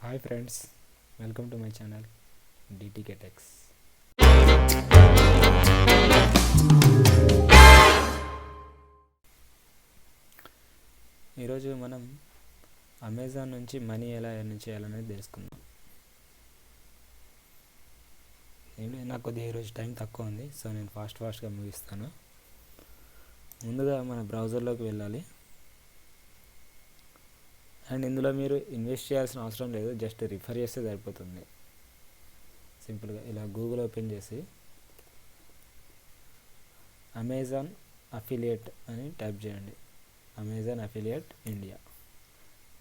Hi friends, welcome to my channel DTK techs. ఈరోజు మనం Amazon నుంచి మనీ ఎలా ఎర్న్ చేయాలనేది తెలుసుకుందాం. నాకు కొద్దిగా ఈరోజు టైం తక్కువ ఉంది, సో నేను ఫాస్ట్గా ముగిస్తాను. ముందుగా మన బ్రౌజర్లోకి వెళ్ళాలి. అండ్ ఇందులో మీరు ఇన్వెస్ట్ చేయాల్సిన అవసరం లేదు, జస్ట్ రిఫర్ చేస్తే సరిపోతుంది. సింపుల్గా ఇలా గూగుల్ ఓపెన్ చేసి అమెజాన్ అఫిలియేట్ అని టైప్ చేయండి. అమెజాన్ అఫిలియేట్ ఇండియా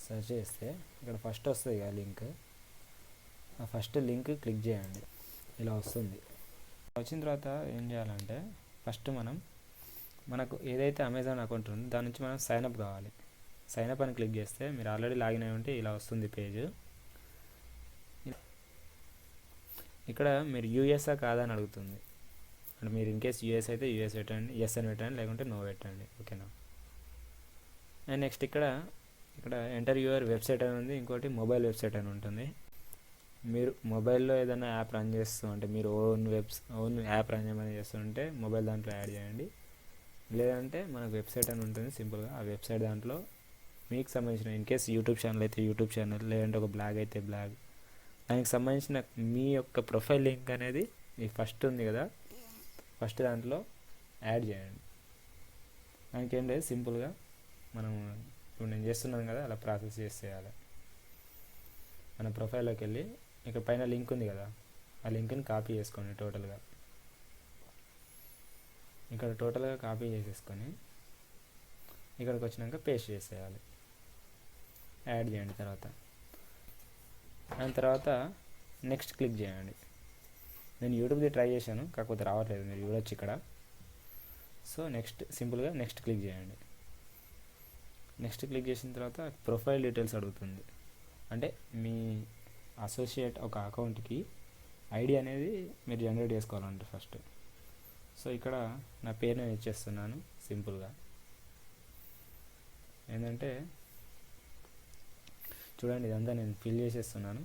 సెర్చ్ చేస్తే ఇక్కడ ఫస్ట్ వస్తుంది కదా లింక్, ఆ ఫస్ట్ లింక్ క్లిక్ చేయండి. ఇలా వస్తుంది. వచ్చిన తర్వాత ఏం చేయాలంటే ఫస్ట్ మనకు ఏదైతే అమెజాన్ అకౌంట్ ఉందో దాని నుంచి మనం సైన్అప్ కావాలి. సైన్అప్ అని క్లిక్ చేస్తే మీరు ఆల్రెడీ లాగిన్ అయి ఉంటే ఇలా వస్తుంది పేజ్. ఇక్కడ మీరు యూఎస్ఆ కాదని అడుగుతుంది. అంటే మీరు ఇన్కేస్ యూఎస్ అయితే యూఎస్ పెట్టండి, ఎస్ అని పెట్టండి, లేకుంటే నో పెట్టండి. ఓకేనా. అండ్ నెక్స్ట్ ఇక్కడ ఎంటర్ యువర్ వెబ్సైట్ అని ఉంది, ఇంకోటి మొబైల్ వెబ్సైట్ అని ఉంటుంది. మీరు మొబైల్లో ఏదైనా యాప్ రన్ చేస్తూ అంటే మీరు ఓన్ యాప్ రన్ చేయమని చేస్తుంటే మొబైల్ దాంట్లో యాడ్ చేయండి. లేదంటే మనకు వెబ్సైట్ అని ఉంటుంది సింపుల్గా, ఆ వెబ్సైట్ దాంట్లో మీకు సంబంధించిన ఇన్కేస్ యూట్యూబ్ ఛానల్ అయితే యూట్యూబ్ ఛానల్, లేదంటే ఒక బ్లాగ్ అయితే బ్లాగ్, దానికి సంబంధించిన మీ యొక్క ప్రొఫైల్ లింక్ అనేది ఈ ఫస్ట్ ఉంది కదా, ఫస్ట్ దాంట్లో యాడ్ చేయండి. దానికి ఏం లేదు, సింపుల్గా మనం ఇప్పుడు నేను చేస్తున్నాను కదా అలా ప్రాసెస్ చేసేయాలి. మన ప్రొఫైల్లోకి వెళ్ళి ఇక్కడ పైన లింక్ ఉంది కదా, ఆ లింక్ని కాపీ చేసుకోండి. టోటల్గా కాపీ చేసేసుకొని ఇక్కడికి వచ్చినాక పేస్ట్ చేసేయాలి, యాడ్ చేయండి. తర్వాత నెక్స్ట్ క్లిక్ చేయండి. నేను యూట్యూబ్ది ట్రై చేశాను, కాకపోతే రావట్లేదు, మీరు చూడొచ్చు ఇక్కడ. సో సింపుల్గా నెక్స్ట్ క్లిక్ చేయండి. నెక్స్ట్ క్లిక్ చేసిన తర్వాత ప్రొఫైల్ డీటెయిల్స్ అడుగుతుంది. అంటే మీ అసోసియేట్ ఒక అకౌంట్కి ఐడి అనేది మీరు జనరేట్ చేసుకోవాలంటే ఫస్ట్. సో ఇక్కడ నా పేరు నేను ఇచ్చేస్తున్నాను. సింపుల్గా ఏంటంటే చూడండి, ఇదంతా నేను ఫిల్ చేసేస్తున్నాను.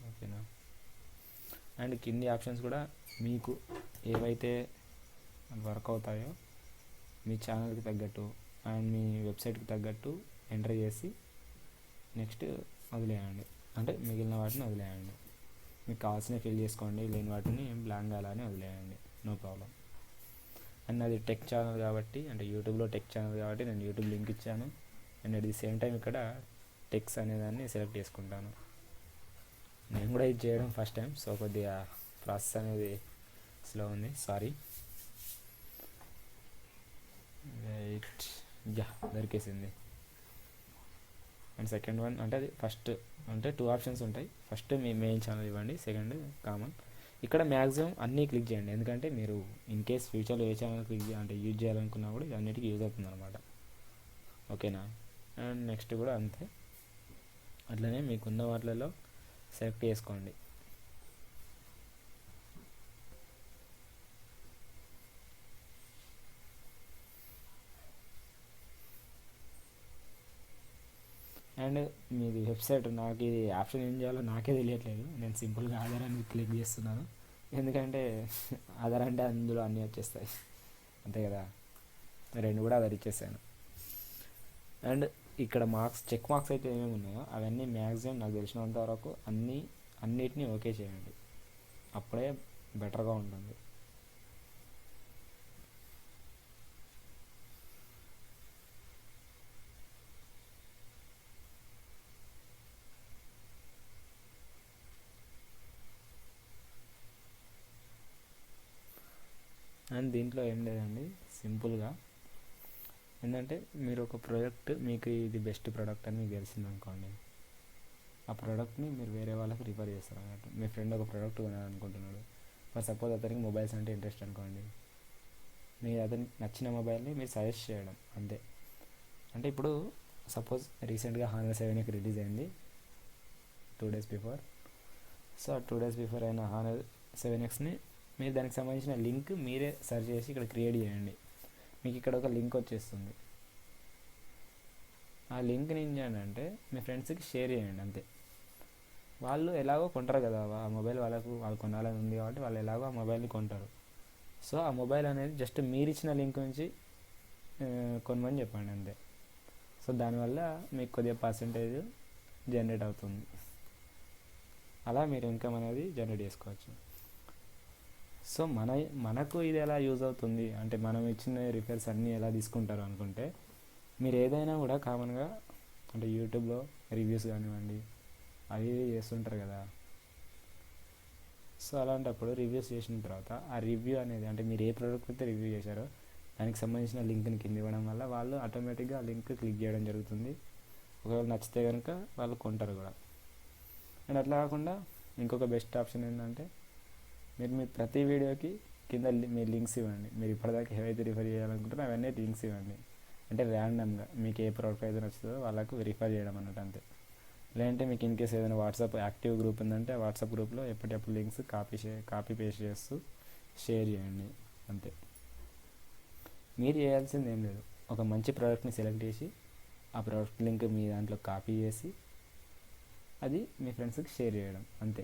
ఓకేనా. అండ్ కింది ఆప్షన్స్ కూడా మీకు ఏవైతే వర్క్ అవుతాయో మీ ఛానల్కి తగ్గట్టు అండ్ మీ వెబ్సైట్కి తగ్గట్టు ఎంటర్ చేసి నెక్స్ట్ వదిలేయండి. అంటే మిగిలిన వాటిని వదిలేయండి. మీకు కావాల్సినవి ఫిల్ చేసుకోండి, లేని వాటిని బ్లాంక్ అలానే వదిలేయండి, నో ప్రాబ్లం. అండ్ అది టెక్ ఛానల్ కాబట్టి, అంటే యూట్యూబ్లో టెక్ ఛానల్ కాబట్టి నేను యూట్యూబ్ లింక్ ఇచ్చాను. And at the same time ఇక్కడ టెక్స్ అనేదాన్ని సెలెక్ట్ చేసుకుంటాను. నేను కూడా ఇది చేయడం ఫస్ట్ టైం, సో కొద్దిగా ప్రాసెస్ అనేది స్లో ఉంది, సారీ. రైట్, దొరికేసింది. అండ్ సెకండ్ వన్ అంటే అది ఫస్ట్ అంటే 2 ఆప్షన్స్ ఉంటాయి. ఫస్ట్ మీ మెయిన్ ఛానల్ ఇవ్వండి, సెకండ్ కామన్. ఇక్కడ మ్యాక్సిమం అన్నీ క్లిక్ చేయండి, ఎందుకంటే మీరు ఇన్ కేస్ ఫ్యూచర్లో ఏ ఛానల్ యూజ్ చేయాలనుకున్నా కూడా ఇది అన్నిటికీ యూజ్ అవుతుంది అనమాట. ఓకేనా. అండ్ నెక్స్ట్ కూడా అంతే, అట్లనే మీకున్న వాటిలలో సెలెక్ట్ చేసుకోండి. అండ్ మీది వెబ్సైట్, నాకు ఇది ఆప్షన్ ఏం చేయాలో నాకే తెలియట్లేదు. నేను సింపుల్గా ఆధార్ అని క్లిక్ చేస్తున్నాను, ఎందుకంటే ఆధార్ అంటే అందులో అన్నీ వచ్చేస్తాయి, అంతే కదా. 2 కూడా ఆధార్ ఇచ్చేసాను. అండ్ ఇక్కడ చెక్ మార్క్స్ అయితే ఏమేమి ఉన్నాయో అవన్నీ మ్యాక్సిమం నాకు తెలిసినంత వరకు అన్నిటినీ ఓకే చేయండి, అప్పుడే బెటర్గా ఉంటుంది. అండ్ దీంట్లో ఏం లేదండి, సింపుల్గా ఏంటంటే మీరు ఒక ప్రోడక్ట్, మీకు ఇది బెస్ట్ ప్రోడక్ట్ అని మీకు తెలిసింది అనుకోండి, ఆ ప్రోడక్ట్ని మీరు వేరే వాళ్ళకి రిఫర్ చేస్తారు అన్నట్టు. మీ ఫ్రెండ్ ఒక ప్రోడక్ట్ కొనాలనుకుంటున్నాడు, ఫర్ సపోజ్ అతనికి మొబైల్స్ అంటే ఇంట్రెస్ట్ అనుకోండి, మీరు అతనికి నచ్చిన మొబైల్ని మీరు సజెస్ట్ చేయడం అంతే. అంటే ఇప్పుడు సపోజ్ రీసెంట్గా Honor 7 రిలీజ్ అయింది 2 days before. So 2 days before అయిన హానర్ 7Xని మీరు దానికి సంబంధించిన లింక్ మీరే సెర్చ్ చేసి ఇక్కడ క్రియేట్ చేయండి. మీకు ఇక్కడ ఒక లింక్ వచ్చేస్తుంది. ఆ లింక్ని ఏం చేయండి అంటే మీ ఫ్రెండ్స్కి షేర్ చేయండి అంతే. వాళ్ళు ఎలాగో కొంటారు కదా, ఆ మొబైల్ వాళ్ళు కొనాలని ఉంది కాబట్టి వాళ్ళు ఎలాగో ఆ మొబైల్ని కొంటారు. సో ఆ మొబైల్ అనేది జస్ట్ మీరు ఇచ్చిన లింక్ నుంచి కొనమని చెప్పండి అంతే. సో దానివల్ల మీకు కొద్దిగా పర్సంటేజ్ జనరేట్ అవుతుంది. అలా మీరు ఇన్కమ్ అనేది జనరేట్ చేసుకోవచ్చు. సో మనకు ఇది ఎలా యూజ్ అవుతుంది అంటే మనం ఇచ్చిన రిఫర్స్ అన్నీ ఎలా తీసుకుంటారు అనుకుంటే, మీరు ఏదైనా కూడా కామన్గా అంటే యూట్యూబ్లో రివ్యూస్ కానివ్వండి అవి చేస్తుంటారు కదా. సో అలాంటప్పుడు రివ్యూస్ చేసిన తర్వాత ఆ రివ్యూ అనేది అంటే మీరు ఏ ప్రోడక్ట్ అయితే రివ్యూ చేశారో దానికి సంబంధించిన లింక్ని కింద ఇవ్వడం వల్ల వాళ్ళు ఆటోమేటిక్గా ఆ లింక్ క్లిక్ చేయడం జరుగుతుంది. ఒకవేళ నచ్చితే కనుక వాళ్ళు కొంటారు కూడా. అండ్ అట్లా కాకుండా ఇంకొక బెస్ట్ ఆప్షన్ ఏంటంటే మీరు మీ ప్రతి వీడియోకి కింద మీరు లింక్స్ ఇవ్వండి. మీరు ఇప్పటిదాకా ఏవైతే రిఫర్ చేయాలనుకుంటారో అవన్నీ లింక్స్ ఇవ్వండి. అంటే ర్యాండమ్గా మీకు ఏ ప్రోడక్ట్ అయితే నచ్చుతుందో వాళ్ళకు రిఫర్ చేయడం అన్నట్టు అంతే. లేదంటే మీకు ఇన్ కేస్ ఏదైనా వాట్సాప్ యాక్టివ్ గ్రూప్ ఉందంటే ఆ వాట్సాప్ గ్రూప్లో ఎప్పటికప్పుడు లింక్స్ కాపీ పేస్ట్ చేస్తూ షేర్ చేయండి అంతే. మీరు చేయాల్సింది ఏం లేదు, ఒక మంచి ప్రోడక్ట్ని సెలెక్ట్ చేసి ఆ ప్రోడక్ట్ లింక్ మీ దాంట్లో కాపీ చేసి అది మీ ఫ్రెండ్స్కి షేర్ చేయడం అంతే.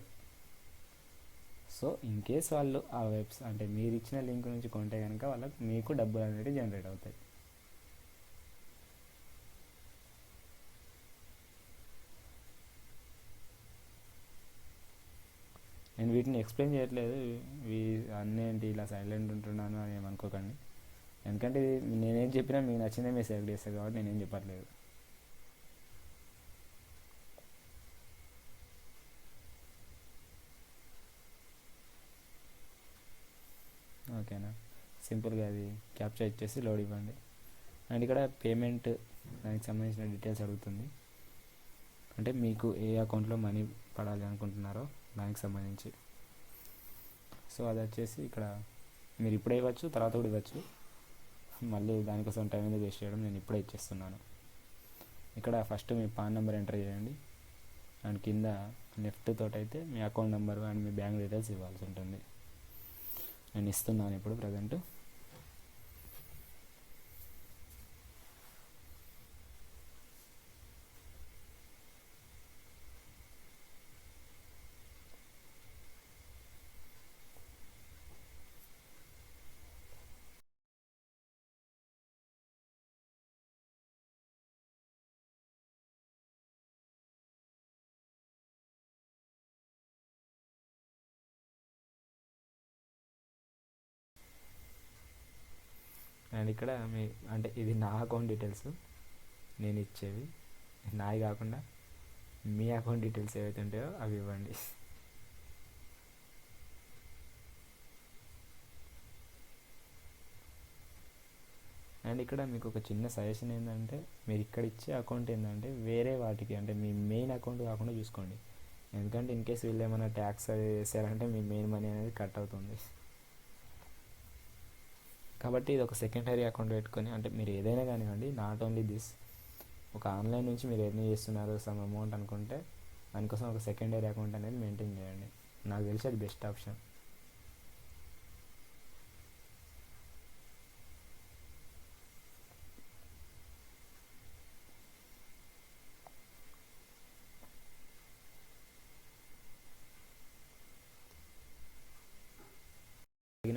సో ఇన్ కేస్ వాళ్ళు ఆ అంటే మీరు ఇచ్చిన లింక్ నుంచి కొంటే కనుక వాళ్ళకి మీకు డబ్బులు అనేవి జనరేట్ అవుతాయి. నేను వీటిని ఎక్స్ప్లెయిన్ చేయట్లేదు, అన్నేంటి ఇలా సైలెంట్ ఉంటున్నాను అని ఏమనుకోకండి. ఎందుకంటే నేనేం చెప్పినా మీకు నచ్చిందే మీరు సెలెక్ట్ చేస్తారు కాబట్టి నేనేం చెప్పట్లేదు. ఓకేనా, సింపుల్గా అది క్యాప్చర్ ఇచ్చేసి లోడ్ ఇవ్వండి. అండ్ ఇక్కడ పేమెంట్ దానికి సంబంధించిన డీటెయిల్స్ అడుగుతుంది. అంటే మీకు ఏ అకౌంట్లో మనీ పడాలి అనుకుంటున్నారో దానికి సంబంధించి. సో అది వచ్చేసి ఇక్కడ మీరు ఇప్పుడే ఇవ్వచ్చు, తర్వాత కూడా ఇవ్వచ్చు. మళ్ళీ దానికోసం టైం ఎందుకు వేస్ట్ చేయడం, నేను ఇప్పుడే ఇచ్చేస్తున్నాను. ఇక్కడ ఫస్ట్ మీ పాన్ నెంబర్ ఎంటర్ చేయండి. అండ్ కింద లెఫ్ట్ తోటైతే మీ అకౌంట్ నెంబర్ అండ్ మీ బ్యాంక్ డీటెయిల్స్ ఇవ్వాల్సి ఉంటుంది. నేను ఇస్తున్నాను ఇప్పుడు ప్రజెంట్. అండ్ ఇక్కడ అంటే ఇది నా అకౌంట్ డీటెయిల్స్ నేను ఇచ్చేవి, నావి కాకుండా మీ అకౌంట్ డీటెయిల్స్ ఏవైతే ఉంటాయో అవి ఇవ్వండి. అండ్ ఇక్కడ మీకు ఒక చిన్న సజెషన్ ఏంటంటే మీరు ఇక్కడ ఇచ్చే అకౌంట్ ఏంటంటే వేరే వాటికి అంటే మీ మెయిన్ అకౌంట్ కాకుండా చూసుకోండి. ఎందుకంటే ఇన్ కేస్ వీళ్ళు ఏమైనా ట్యాక్స్ అది చేశారంటే మీ మెయిన్ మనీ అనేది కట్ అవుతుంది. కాబట్టి ఇది ఒక సెకండరీ అకౌంట్ పెట్టుకొని అంటే మీరు ఏదైనా కానివ్వండి, నాట్ ఓన్లీ దిస్, ఒక ఆన్లైన్ నుంచి మీరు ఎర్న్ చేస్తున్నారు సమ్ అమౌంట్ అనుకుంటే దానికోసం ఒక సెకండరీ అకౌంట్ అనేది మెయింటైన్ చేయండి. నాకు తెలిసి అది బెస్ట్ ఆప్షన్.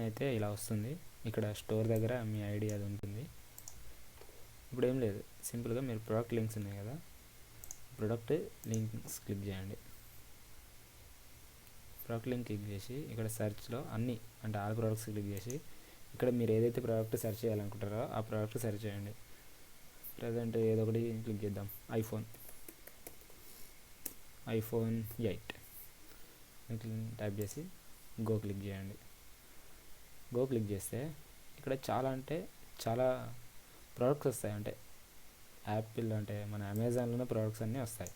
అయితే ఇలా వస్తుంది. ఇక్కడ స్టోర్ దగ్గర మీ ఐడి అది ఉంటుంది. ఇప్పుడు ఏం లేదు, సింపుల్గా మీరు ప్రోడక్ట్ లింక్స్ ఉన్నాయి కదా, ప్రోడక్ట్ లింక్స్ క్లిక్ చేయండి. ప్రోడక్ట్ లింక్ క్లిక్ చేసి ఇక్కడ సెర్చ్లో అన్నీ అంటే ఆల్ ప్రోడక్ట్స్ క్లిక్ చేసి ఇక్కడ మీరు ఏదైతే ప్రోడక్ట్ సెర్చ్ చేయాలనుకుంటారో ఆ ప్రోడక్ట్ సెర్చ్ చేయండి. ప్రజెంట్ ఏదో ఒకటి క్లిక్ చేద్దాం, ఐఫోన్ 8 టైప్ చేసి గో క్లిక్ చేయండి. గో క్లిక్ చేస్తే ఇక్కడ చాలా ప్రోడక్ట్స్ వస్తాయి. అంటే యాపిల్ అంటే మన అమెజాన్లోనే ప్రోడక్ట్స్ అన్నీ వస్తాయి.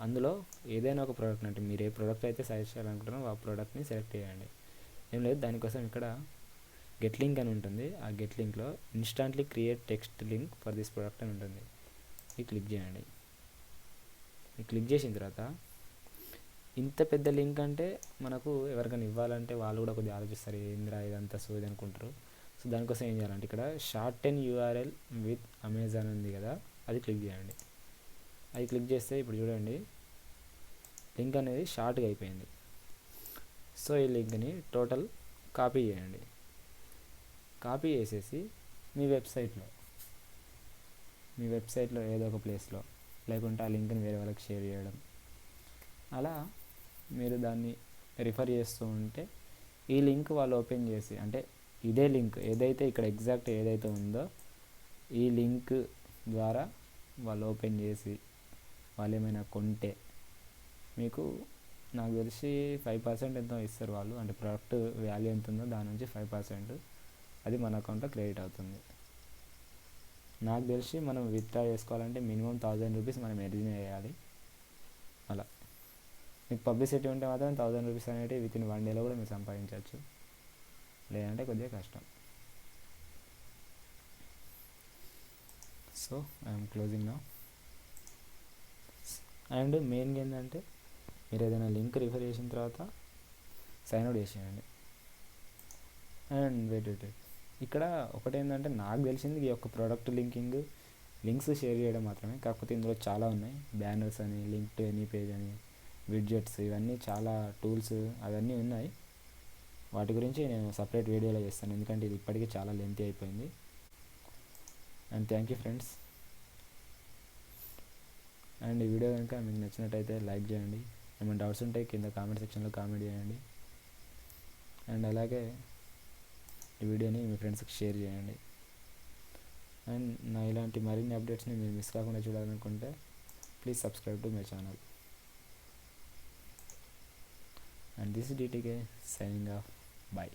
అందులో ఏదైనా ఒక ప్రోడక్ట్ అంటే మీరు ఏ ప్రోడక్ట్ అయితే సజెస్ట్ చేయాలనుకుంటున్నారో ఆ ప్రోడక్ట్ని సెలెక్ట్ చేయండి. ఏం లేదు, దానికోసం ఇక్కడ గెట్ లింక్ అని ఉంటుంది. ఆ గెట్ లింక్లో instantly create text link for this product అని ఉంటుంది. ఇది క్లిక్ చేయండి. క్లిక్ చేసిన తర్వాత ఇంత పెద్ద లింక్ అంటే మనకు ఎవరికైనా ఇవ్వాలంటే వాళ్ళు కూడా కొద్దిగా ఆలోచిస్తారు, ఏంద్రా ఇదంతా సోది అనుకుంటారు. సో దానికోసం ఏం చేయాలంటే ఇక్కడ షార్ట్ 10 URL విత్ అమెజాన్ ఉంది కదా, అది క్లిక్ చేయండి. అది క్లిక్ చేస్తే ఇప్పుడు చూడండి లింక్ అనేది షార్ట్గా అయిపోయింది. సో ఈ లింక్ని టోటల్ కాపీ చేయండి. కాపీ చేసేసి మీ వెబ్సైట్లో ఏదో ఒక ప్లేస్లో, లేకుంటే ఆ లింక్ని వేరే వాళ్ళకి షేర్ చేయడం, అలా మీరు దాన్ని రిఫర్ చేస్తూ ఉంటే ఈ లింక్ వాళ్ళు ఓపెన్ చేసి, అంటే ఇదే లింక్ ఏదైతే ఇక్కడ ఎగ్జాక్ట్ ఏదైతే ఉందో ఈ లింక్ ద్వారా వాళ్ళు ఓపెన్ చేసి వాళ్ళు ఏమైనా కొంటే మీకు నాకు తెలిసి 5% ఎంతో ఇస్తారు వాళ్ళు, అంటే ప్రోడక్ట్ వాల్యూ ఎంత ఉందో దాని నుంచి 5% అది మన అకౌంట్లో క్రెడిట్ అవుతుంది. నాకు తెలిసి మనం విత్డ్రా చేసుకోవాలంటే మినిమం 1000 రూపీస్ మనం ఎర్న్ చేయాలి. అలా మీకు పబ్లిసిటీ ఉంటే మాత్రం 1000 రూపీస్ అనేవి విత్ ఇన్ 1 డేలో కూడా మీరు సంపాదించవచ్చు, లేదంటే కొద్దిగా కష్టం. So I'm closing now. And మెయిన్గా ఏంటంటే మీరు ఏదైనా లింక్ రిఫర్ చేసిన తర్వాత సైన్ అవుట్ చేసేయండి. అండ్ వెయిట్ ఇక్కడ ఒకటి ఏంటంటే నాకు తెలిసింది ఈ యొక్క ప్రోడక్ట్ లింక్స్ షేర్ చేయడం మాత్రమే, కాకపోతే ఇందులో చాలా ఉన్నాయి. బ్యానర్స్ అని, లింక్ టు ఎనీ పేజ్ అని, విడ్జెట్స్, ఇవన్నీ చాలా టూల్స్ అవన్నీ ఉన్నాయి. వాటి గురించి నేను సపరేట్ వీడియోలో చేస్తాను, ఎందుకంటే ఇది ఇప్పటికీ చాలా లెంతీ అయిపోయింది. And thank you friends. And ఈ వీడియో కనుక మీకు నచ్చినట్టయితే లైక్ చేయండి. ఏమైనా డౌట్స్ ఉంటే కింద కామెంట్ సెక్షన్లో కామెంట్ చేయండి. అండ్ అలాగే ఈ వీడియోని మీ ఫ్రెండ్స్కి షేర్ చేయండి. అండ్ నా ఇలాంటి మరిన్ని అప్డేట్స్ని మీరు మిస్ కాకుండా చూడాలనుకుంటే please subscribe to my channel. And this is DTK signing off. Bye.